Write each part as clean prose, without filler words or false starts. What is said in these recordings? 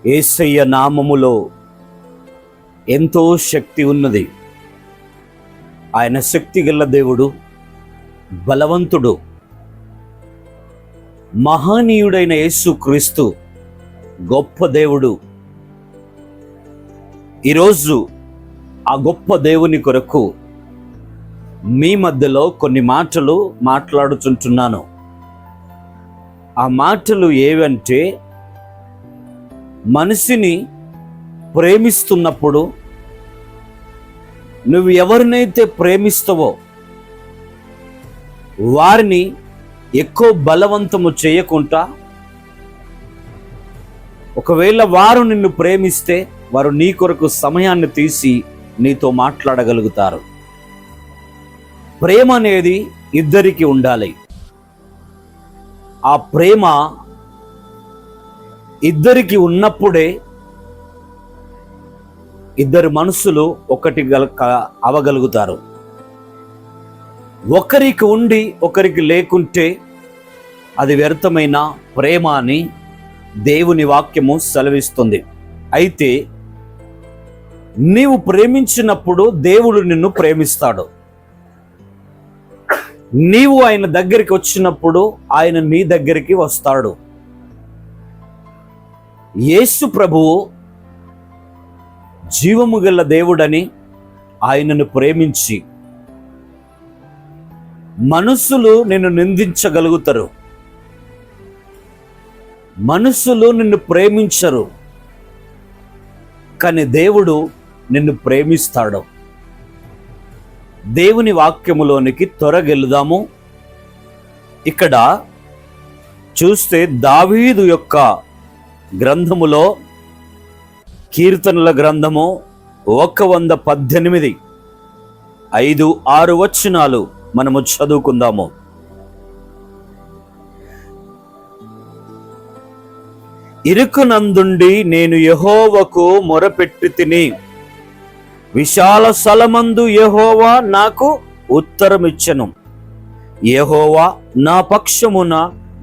యేసయ్య నామములో ఎంతో శక్తి ఉన్నది. ఆయన శక్తి గల దేవుడు, బలవంతుడు, మహనీయుడైన యేసుక్రీస్తు గొప్ప దేవుడు. ఈరోజు ఆ గొప్ప దేవుని కొరకు మీ మధ్యలో కొన్ని మాటలు మాట్లాడుచుంటున్నాను. ఆ మాటలు ఏవంటే, మనిషిని ప్రేమిస్తున్నప్పుడు నువ్వు ఎవరినైతే ప్రేమిస్తావో వారిని ఎక్కువ బలవంతము చేయకుండా, ఒకవేళ వారు నిన్ను ప్రేమిస్తే వారు నీ కొరకు సమయాన్ని తీసి నీతో మాట్లాడగలుగుతారు. ప్రేమ అనేది ఇద్దరికి ఉండాలి. ఆ ప్రేమ ఇద్దరికి ఉన్నప్పుడే ఇద్దరు మనసులు ఒకటి అవగలుగుతారు. ఒకరికి ఉండి ఒకరికి లేకుంటే అది వ్యర్థమైన ప్రేమ అని దేవుని వాక్యము సెలవిస్తుంది. అయితే నీవు ప్రేమించినప్పుడు దేవుడు నిన్ను ప్రేమిస్తాడు. నీవు ఆయన దగ్గరికి వచ్చినప్పుడు ఆయన నీ దగ్గరికి వస్తాడు. యేసు ప్రభువు జీవము గల దేవుడని ఆయనను ప్రేమించి, మనుషులు నిన్ను నిందించగలుగుతారు, మనుషులు నిన్ను ప్రేమించరు, కానీ దేవుడు నిన్ను ప్రేమిస్తాడు. దేవుని వాక్యములోనికి త్వరగెలుదాము. ఇక్కడ చూస్తే దావీదు యొక్క గ్రంథములో, కీర్తనల గ్రంథము 118 5, 6 వచనాలు మనము చదువుకుందాము. ఇరుకునందుండి నేను యెహోవాకు మొరపెట్టి తిని, విశాల స్థలమందు యెహోవా నాకు ఉత్తరమిచ్చెను. యెహోవా నా పక్షమున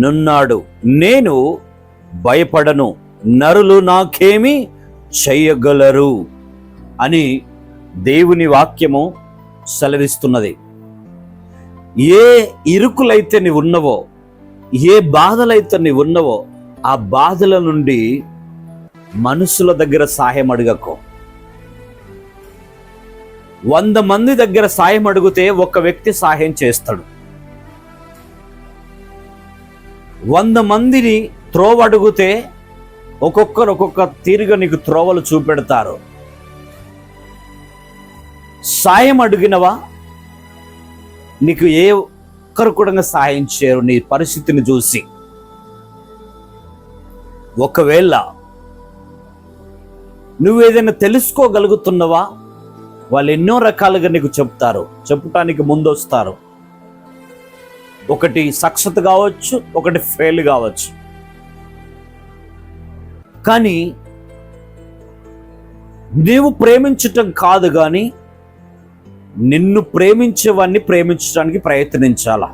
నున్నాడు, నేను భయపడను, నరులు నాకేమి చెయ్యగలరు అని దేవుని వాక్యము సెలవిస్తున్నది. ఏ ఇరుకులైతే నీవు ఉన్నవో, ఏ బాధలైతే నీవు ఉన్నవో, ఆ బాధల నుండి మనుషుల దగ్గర సహాయం అడగకు. 100 మంది దగ్గర సాయం అడిగితే ఒక వ్యక్తి సహాయం చేస్తాడు. 100 మందిని త్రోవ అడిగితే ఒక్కొక్కరు ఒక్కొక్క తీరుగా నీకు త్రోవలు చూపెడతారు. సాయం అడిగినవా, నీకు ఏ ఒక్కరు కూడా సాయం చేయరు నీ పరిస్థితిని చూసి. ఒకవేళ నువ్వేదైనా తెలుసుకోగలుగుతున్నవా, వాళ్ళు ఎన్నో రకాలుగా నీకు చెప్తారు, చెప్పటానికి ముందొస్తారు. ఒకటి సక్సెస్ కావచ్చు, ఒకటి ఫెయిల్ కావచ్చు. కానీ నీవు ప్రేమించటం కాదు, కానీ నిన్ను ప్రేమించేవాడిని ప్రేమించడానికి ప్రయత్నించాలా.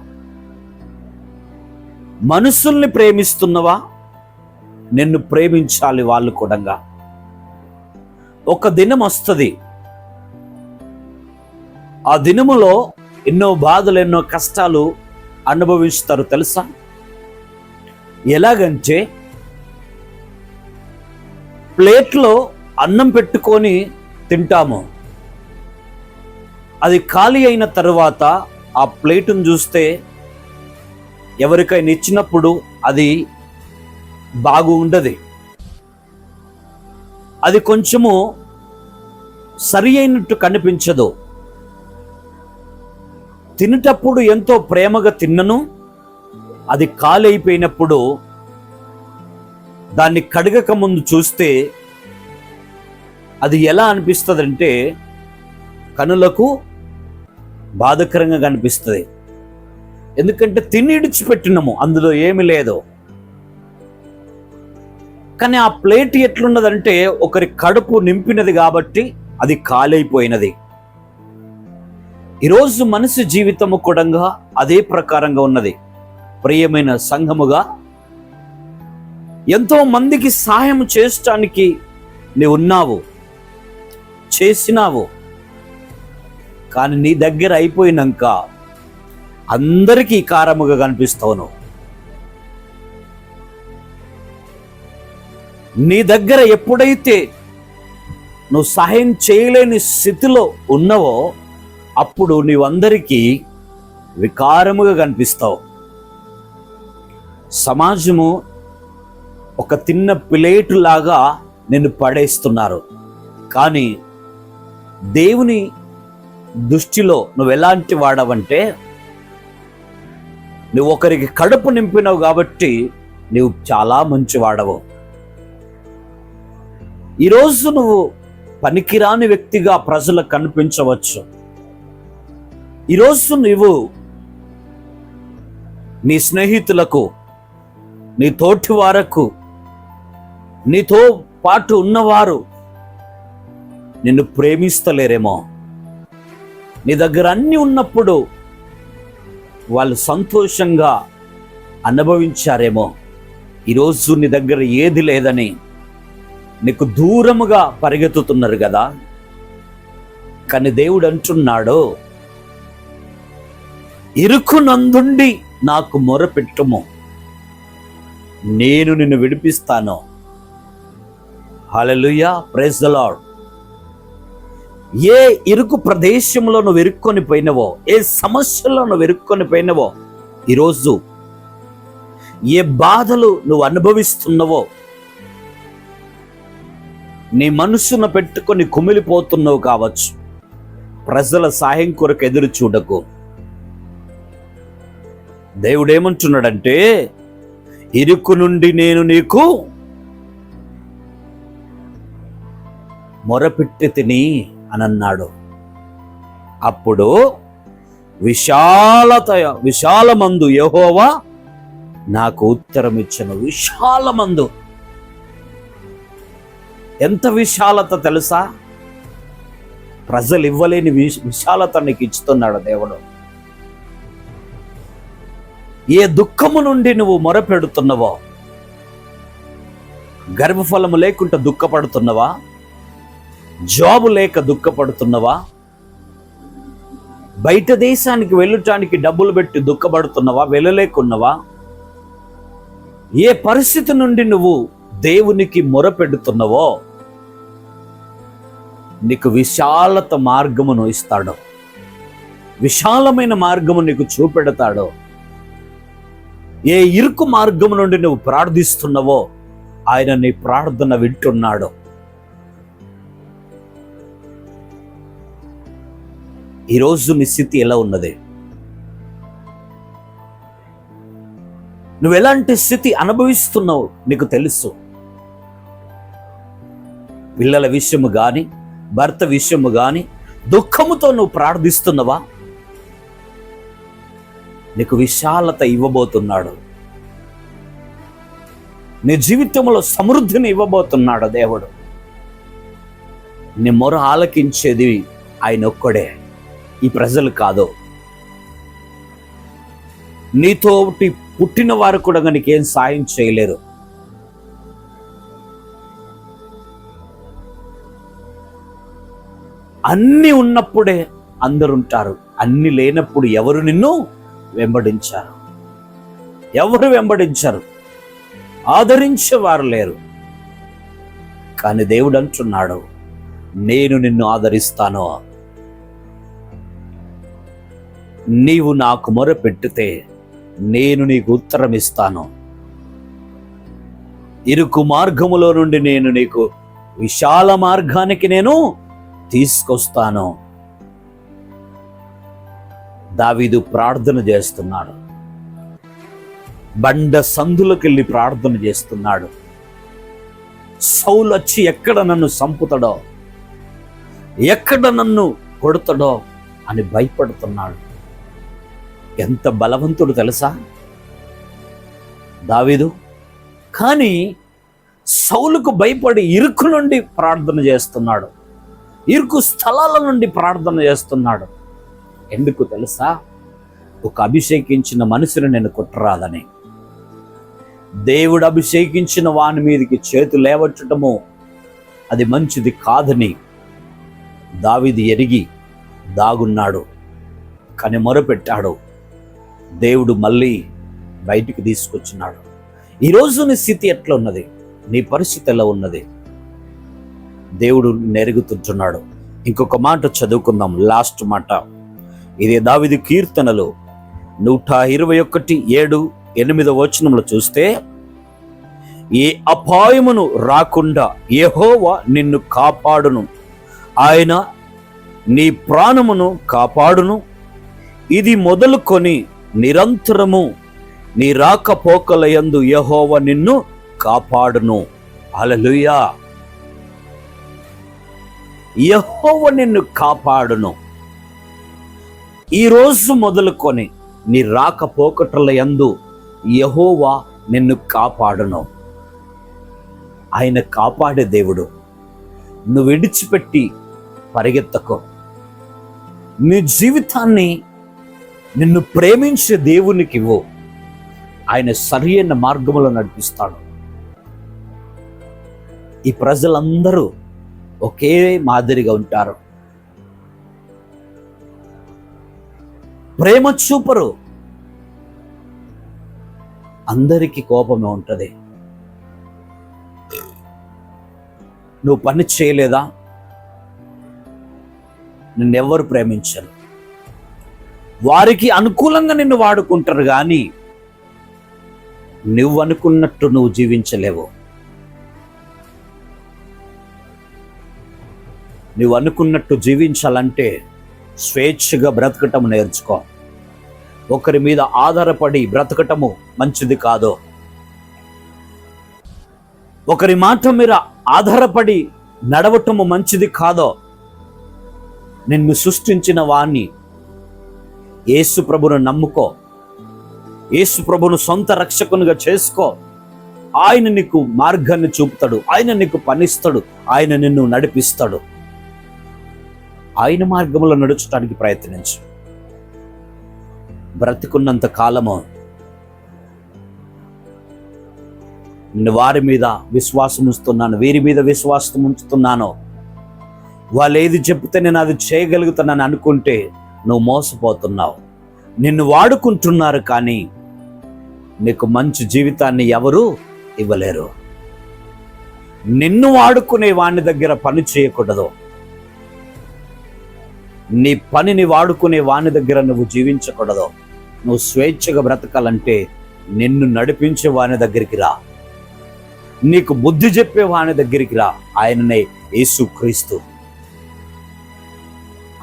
మనుషుల్ని ప్రేమిస్తున్నవా, నిన్ను ప్రేమించాలి వాళ్ళు కూడా. ఒక దినం వస్తుంది, ఆ దినములో ఎన్నో బాధలు, ఎన్నో కష్టాలు అనుభవిస్తారు. తెలుసా? ఎలాగంటే, ప్లేట్లో అన్నం పెట్టుకొని తింటాము, అది ఖాళీ అయిన తర్వాత ఆ ప్లేటును చూస్తే ఎవరికైనా ఇచ్చినప్పుడు అది బాగుండదు, అది కొంచెము సరి అయినట్టు కనిపించదు. తినేటప్పుడు ఎంతో ప్రేమగా తిన్నను, అది ఖాళీ అయిపోయినప్పుడు దాన్ని కడగక ముందు చూస్తే అది ఎలా అనిపిస్తుంది, కనులకు బాధకరంగా కనిపిస్తుంది. ఎందుకంటే తిని ఇడిచిపెట్టినాము, అందులో ఏమి లేదు. కానీ ఆ ప్లేట్ ఎట్లున్నదంటే, ఒకరి కడుపు నింపినది కాబట్టి అది ఖాళీ అయిపోయినది. ఈరోజు మనిషి జీవితము కూడా అదే ప్రకారంగా ఉన్నది. ప్రియమైన సంఘముగా ఎంతో మందికి సహాయం చేయడానికి నీవు ఉన్నావు, చేసినావు. కానీ నీ దగ్గర అయిపోయినాక అందరికీ కారముగా కనిపిస్తావు. నీ దగ్గర ఎప్పుడైతే నువ్వు సహాయం చేయలేని స్థితిలో ఉన్నావో అప్పుడు నీవందరికీ వికారముగా కనిపిస్తావు. సమాజము ఒక తిన్న ప్లేటు లాగా నిన్ను పడేస్తున్నారు. కానీ దేవుని దృష్టిలో నువ్వు ఎలాంటి వాడవంటే, నువ్వు ఒకరికి కడుపు నింపినావు కాబట్టి నువ్వు చాలా మంచి వాడవు. ఈరోజు నువ్వు పనికిరాని వ్యక్తిగా ప్రజలకు కనిపించవచ్చు. ఈరోజు నువ్వు నీ స్నేహితులకు, నీ తోటి వారకు, నీతో పాటు ఉన్నవారు నిన్ను ప్రేమిస్తలేరేమో. నీ దగ్గర అన్నీ ఉన్నప్పుడు వాళ్ళు సంతోషంగా అనుభవించారేమో. ఈరోజు నీ దగ్గర ఏది లేదని నీకు దూరముగా పరిగెత్తుతున్నారు కదా. కానీ దేవుడు అంటున్నాడు, ఇరుకునందుండి నాకు మొరపెట్టుము, నేను నిన్ను విడిపిస్తాను. హల్లెలూయా, ప్రైజ్ ది లార్డ్. ఏ ఇరుకు ప్రదేశంలో నువ్వు ఇరుక్కొని పోయినవో, ఏ సమస్యలో నువ్వు ఇరుక్కొని పోయినవో, ఈరోజు ఏ బాధలు నువ్వు అనుభవిస్తున్నావో, నీ మనసును పెట్టుకొని కుమిలిపోతున్నావు కావచ్చు. ప్రజల సహాయం కొరకు ఎదురు చూడకు. దేవుడు ఏమంటున్నాడంటే, ఇరుకు నుండి నేను నీకు మొరపెట్టి తిని అని అన్నాడు. అప్పుడు విశాలమందు యెహోవా నాకు ఉత్తరం ఇచ్చెను. విశాలమందు, ఎంత విశాలత తెలుసా? ప్రజలు ఇవ్వలేని విశాలత నీకు ఇస్తున్నాడు దేవుడు. ఏ దుఃఖము నుండి నువ్వు మొరపెడుతున్నావో, గర్భఫలము లేకుండా దుఃఖపడుతున్నావా? జాబు లేక దుఃఖపడుతున్నావా? బయట దేశానికి వెళ్ళటానికి డబ్బులు పెట్టి దుఃఖపడుతున్నావా? వెళ్ళలేకున్నావా? ఏ పరిస్థితి నుండి నువ్వు దేవునికి మొరపెడుతున్నావో నీకు విశాలత మార్గమును ఇస్తాడు. విశాలమైన మార్గము నీకు చూపెడతాడు. ఏ ఇరుకు మార్గము నుండి నువ్వు ప్రార్థిస్తున్నావో ఆయన నీ ప్రార్థన వింటున్నాడు. ఈరోజు నీ స్థితి ఎలా ఉన్నది? నువ్వు ఎలాంటి స్థితి అనుభవిస్తున్నావు నీకు తెలుసు. పిల్లల విషయము కానీ, భర్త విషయము కానీ దుఃఖముతో నువ్వు ప్రార్థిస్తున్నావా? నీకు విశాలత ఇవ్వబోతున్నాడు. నీ జీవితంలో సమృద్ధిని ఇవ్వబోతున్నాడు దేవుడు. నీ మొర ఆలకించేది ఆయన ఒక్కడే, ఈ ప్రజలు కాదు. నీతోటి పుట్టిన వారు కూడా నీకేం సాయం చేయలేరు. అన్ని ఉన్నప్పుడే అందరుంటారు, అన్ని లేనప్పుడు ఎవరు నిన్ను వెంబడించారు? ఎవరు వెంబడించారు? ఆదరించేవారు లేరు. కానీ దేవుడు అంటున్నాడు, నేను నిన్ను ఆదరిస్తాను. నీవు నాకు మొరపెట్టితే నేను నీకు ఉత్తరం ఇస్తాను. ఇరుకు మార్గములో నుండి నేను నీకు విశాల మార్గానికి నేను తీసుకొస్తాను. దావీదు ప్రార్థన చేస్తున్నాడు. బండ సందులకు వెళ్ళి ప్రార్థన చేస్తున్నాడు. సౌలు వచ్చి ఎక్కడ నన్ను చంపుతాడో, ఎక్కడ నన్ను కొడతాడో అని భయపడుతున్నాడు. ఎంత బలవంతుడు తెలుసా దావీదు. కానీ సౌలుకు భయపడి ఇరుకు నుండి ప్రార్థన చేస్తున్నాడు, ఇరుకు స్థలాల నుండి ప్రార్థన చేస్తున్నాడు. ఎందుకు తెలుసా? ఒక అభిషేకించిన మనుషుని నేను కొట్టరాదని. దేవుడు అభిషేకించిన వాని మీదకి చేతులు లేవట్టడము అది మంచిది కాదని దావీదు ఎరిగి దాగున్నాడు. కానీ మొరపెట్టాడు, దేవుడు మళ్ళీ బయటికి తీసుకొచ్చినాడు. ఈరోజు నీ స్థితి ఎట్లా ఉన్నది? నీ పరిస్థితి ఎలా ఉన్నది? దేవుడు నెరుగుతుంటున్నాడు. ఇంకొక మాట చదువుకుందాం, లాస్ట్ మాట. ఇదే దావీదు కీర్తనలు 121:7-8 చూస్తే, ఏ అపాయమును రాకుండా యెహోవా నిన్ను కాపాడును, ఆయన నీ ప్రాణమును కాపాడును, ఇది మొదలుకొని నిరంతరము నీ రాకపోకలయందు యెహోవా నిన్ను కాపాడును. హల్లెలూయా. యెహోవా నిన్ను కాపాడును. ఈరోజు మొదలుకొని నీ రాకపోకటలయందు యెహోవా నిన్ను కాపాడును. ఆయన కాపాడే దేవుడు. నువ్వు విడిచిపెట్టి పరిగెత్తకు. నీ జీవితాన్ని నిన్ను ప్రేమించే దేవునికి ఇవ్వు. ఆయన సరైన మార్గంలో నడిపిస్తాడు. ఈ ప్రజలందరూ ఒకే మాదిరిగా ఉంటారు, ప్రేమ చూపరు, అందరికీ కోపమే ఉంటుంది. నువ్వు పని చేయలేదా, నిన్నెవ్వరు ప్రేమించరు. వారికి అనుకూలంగా నిన్ను వాడుకుంటారు, కానీ నువ్వు అనుకున్నట్టు నువ్వు జీవించలేవు. నువ్వు అనుకున్నట్టు జీవించాలంటే స్వేచ్ఛగా బ్రతకటం నేర్చుకో. ఒకరి మీద ఆధారపడి బ్రతకటము మంచిది కాదు. ఒకరి మాట మీద ఆధారపడి నడవటము మంచిది కాదో. నిన్ను సృష్టించిన వాణ్ణి యేసు ప్రభును నమ్ముకో. యేసు ప్రభును సొంత రక్షకునిగా చేసుకో. ఆయన నీకు మార్గాన్ని చూపుతాడు, ఆయన నీకు పనిస్తాడు, ఆయన నిన్ను నడిపిస్తాడు. ఆయన మార్గంలో నడుచడానికి ప్రయత్నించు. బ్రతికున్నంత కాలము నేను వారి మీద విశ్వాసం ఉంచుతున్నాను, వీరి మీద విశ్వాసం ఉంచుతున్నాను, వాళ్ళు ఏది చెప్తే నేను అది చేయగలుగుతానని అనుకుంటే నువ్వు మోసపోతున్నావు. నిన్ను వాడుకుంటున్నారు, కానీ నీకు మంచి జీవితాన్ని ఎవరు ఇవ్వలేరు. నిన్ను వాడుకునే వాని దగ్గర పని చేయకూడదు. నీ పనిని వాడుకునే వాని దగ్గర నువ్వు జీవించకూడదు. నువ్వు స్వేచ్ఛగా బ్రతకాలంటే నిన్ను నడిపించే వాని దగ్గరికి రా, నీకు బుద్ధి చెప్పే వాని దగ్గరికి రా. ఆయననే యేసుక్రీస్తు.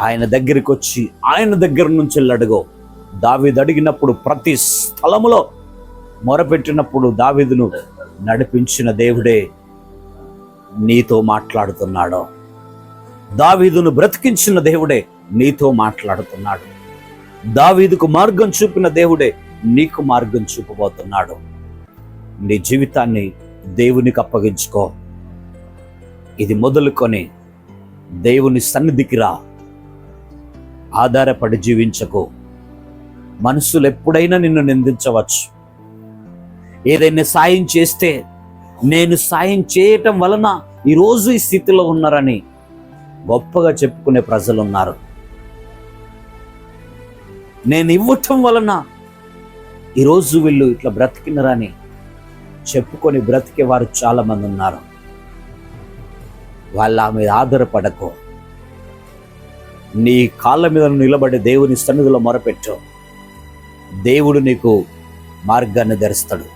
ఆయన దగ్గరికి వచ్చి ఆయన దగ్గర నుంచి అడుగు. దావీదు అడిగినప్పుడు ప్రతి స్థలములో మొరపెట్టినప్పుడు దావీదును నడిపించిన దేవుడే నీతో మాట్లాడుతున్నాడు. దావీదును బ్రతికించిన దేవుడే నీతో మాట్లాడుతున్నాడు. దావీదుకు మార్గం చూపిన దేవుడే నీకు మార్గం చూపబోతున్నాడు. నీ జీవితాన్ని దేవునికి అప్పగించుకో. ఇది మొదలుకొని దేవుని సన్నిధికి రా. ఆధారపడి జీవించకు. మనుషులు ఎప్పుడైనా నిన్ను నిందించవచ్చు. ఏదైనా సాయం చేస్తే నేను సాయం చేయటం వలన ఈరోజు ఈ స్థితిలో ఉన్నారని గొప్పగా చెప్పుకునే ప్రజలు ఉన్నారు. నేను ఇవ్వటం వలన ఈరోజు వీళ్ళు ఇట్లా బ్రతికినరని చెప్పుకొని బ్రతికే వారు చాలా మంది ఉన్నారు. వాళ్ళ మీద ఆధారపడకు. నీ కాళ్ళ మీద నిలబడి దేవుని సన్నిధిలో మొరపెట్టు. దేవుడు నీకు మార్గాన్ని ధరిస్తాడు.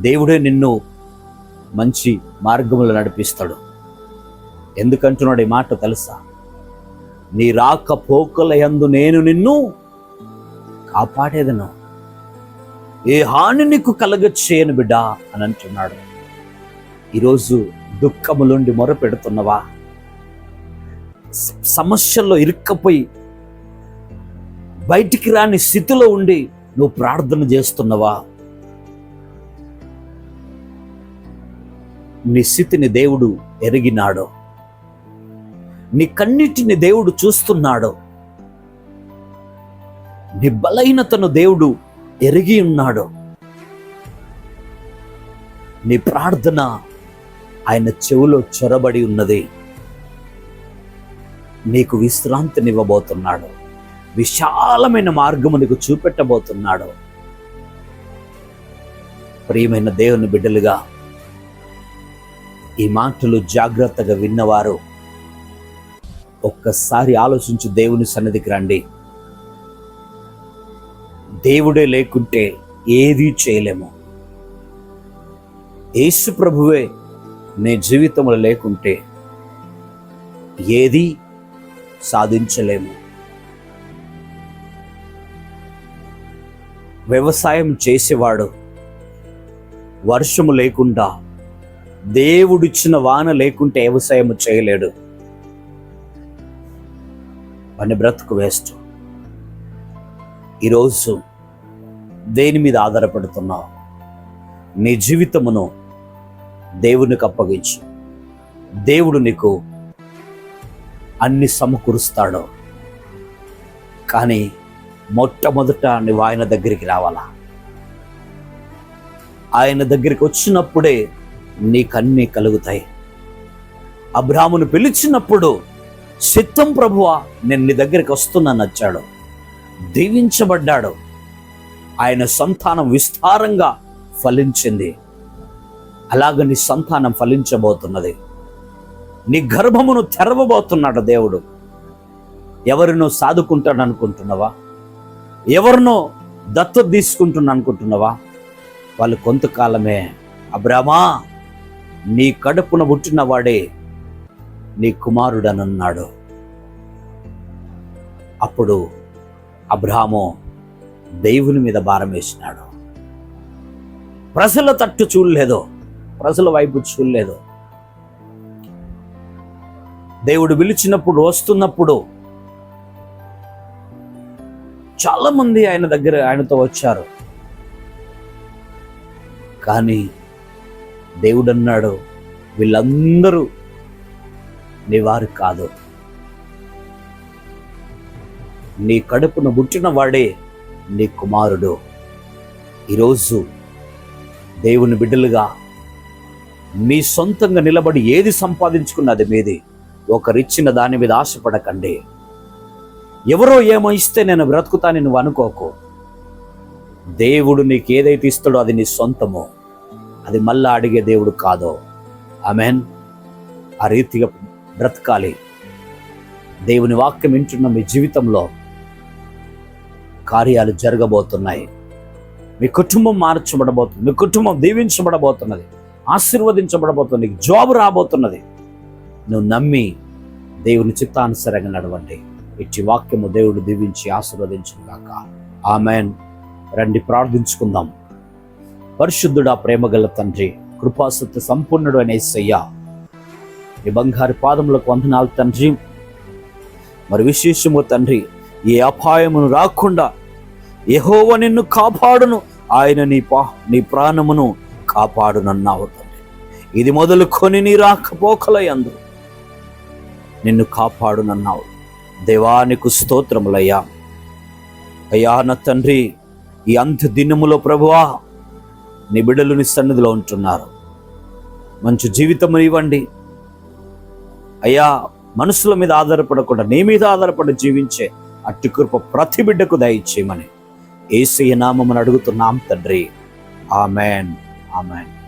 దేవుడే నిన్ను మంచి మార్గంలో నడిపిస్తాడు. ఎందుకంటున్నాడు ఈ మాట తెలుసా? నీ రాకపోకల యందు నేను నిన్ను కాపాడేదను, ఏ హాని నీకు కలగ చేయను బిడ్డా అని అంటున్నాడు. ఈరోజు దుఃఖములుండి మొరపెడుతున్నవా? సమస్యల్లో ఇరుక్కపోయి బయటికి రాని స్థితిలో ఉండి నువ్వు ప్రార్థన చేస్తున్నవా? నీ స్థితిని దేవుడు ఎరిగినాడు. నీ కన్నిటిని దేవుడు చూస్తున్నాడు. నీ బలహీనతను దేవుడు ఎరిగి ఉన్నాడు. నీ ప్రార్థన ఆయన చెవులో చొరబడి ఉన్నది. నీకు విశ్రాంతినివ్వబోతున్నాడు. విశాలమైన మార్గము నీకు చూపెట్టబోతున్నాడు. ప్రియమైన దేవుని బిడ్డలుగా ఈ మాటలు జాగ్రత్తగా విన్నవారు ఒక్కసారి ఆలోచించి దేవుని సన్నిధికి రండి. దేవుడే లేకుంటే ఏదీ చేయలేము. యేసు ప్రభువే నీ జీవితంలో లేకుంటే ఏదీ సాధించలేము. వ్యవసాయం చేసేవాడు వర్షము లేకుండా, దేవుడిచ్చిన వాన లేకుంటే వ్యవసాయం చేయలేడు. అని బ్రతుకు వేస్ట్. ఈరోజు దేని మీద ఆధారపడుతున్నావు? నీ జీవితమును దేవునికి అప్పగించు. దేవుడు నీకు అన్ని సమకూరుస్తాడు. కానీ మొట్టమొదట నువ్వు ఆయన దగ్గరికి రావాలా. ఆయన దగ్గరికి వచ్చినప్పుడే నీకన్నీ కలుగుతాయి. అబ్రాహామును పిలిచినప్పుడు చిత్తం ప్రభువా నేను నీ దగ్గరికి వస్తున్నాను వచ్చాడు. దీవించబడ్డాడు. ఆయన సంతానం విస్తారంగా ఫలించింది. అలాగ నీ సంతానం ఫలించబోతున్నది. నీ గర్భమును తెరవబోతున్నాడు దేవుడు. ఎవరినో సాదుకుంటాడు అనుకుంటున్నావా? ఎవరినో దత్తత తీసుకుంటున్నా అనుకుంటున్నావా? వాళ్ళు కొంతకాలమే. అబ్రామా నీ కడుపున పుట్టిన వాడే నీ కుమారుడనన్నాడు. అప్పుడు అబ్రాహాము దేవుని మీద భారం వేసినాడు. ప్రజల తట్టు చూడలేదు, ప్రజల వైపు చూడలేదు. దేవుడు పిలిచినప్పుడు వస్తున్నప్పుడు చాలా మంది ఆయనతో వచ్చారు. కానీ దేవుడు అన్నాడు, వీళ్ళందరూ నీ వారు కాదు. నీ కడుపున పుట్టిన వాడే నీ కుమారుడు. ఈరోజు దేవుని బిడ్డలుగా మీ సొంతంగా నిలబడి ఏది సంపాదించుకున్నది మీది. ఒకరిచ్చిన దాని మీద ఆశపడకండి. ఎవరో ఏమో ఇస్తే నేను బ్రతుకుతానని నువ్వు అనుకోకు. దేవుడు నీకు ఏదైతే ఇస్తాడో అది నీ సొంతము. అది మళ్ళా అడిగే దేవుడు కాదు. ఆమెన్. ఆ రీతిగా బ్రతకాలి. దేవుని వాక్యం వింటున్న మీ జీవితంలో కార్యాలు జరగబోతున్నాయి. మీ కుటుంబం మార్చబడబోతుంది. మీ కుటుంబం దీవించబడబోతున్నది, ఆశీర్వదించబడబోతుంది. నీకు జాబ్ రాబోతున్నది. నువ్వు నమ్మి దేవుని చిత్తానుసారంగా నడవండి. ఇచ్చి వాక్యము దేవుడు దీవించి ఆశీర్వదించును గాక. ఆమెన్. రండి ప్రార్థించుకుందాం. పరిశుద్ధుడా, ప్రేమగల తండ్రి, కృపాసత్య సంపూర్ణుడు అనే యేసయ్యా, ఈ బంగారు పాదములకు వందనాలు తండ్రి. మరి విశేషము తండ్రి, ఏ అపాయమును రాకుండా యెహోవా నిన్ను కాపాడును, ఆయన నీ ప్రాణమును కాపాడునన్నావు తండ్రి. ఇది మొదలుకొని నీ రాకపోకలయందు నిన్ను కాపాడునన్నావు. దేవానికి స్తోత్రములయ్యా. అయ్యా నా తండ్రి, ఈ అంత్య దినములో ప్రభువా నీ బిడ్డలు నీ సన్నిధిలో ఉంటున్నారు. మంచి జీవితం ఇవ్వండి అయ్యా. మనుషుల మీద ఆధారపడకుండా నీ మీద ఆధారపడి జీవించే అట్టి కృప ప్రతి బిడ్డకు దయచేయమని యేసయ్య నామమున అడుగుతున్నాం తండ్రి. ఆమెన్. ఆమెన్.